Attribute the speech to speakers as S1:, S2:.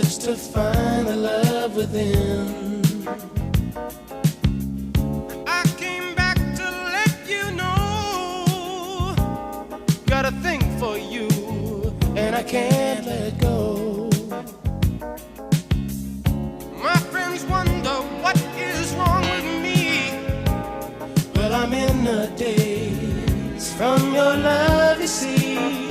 S1: search to find the love within. I came back to let you know, got a thing for you, and I can't let go. My friends wonder what is wrong with me. Well, I'm in a daze from your love, you see.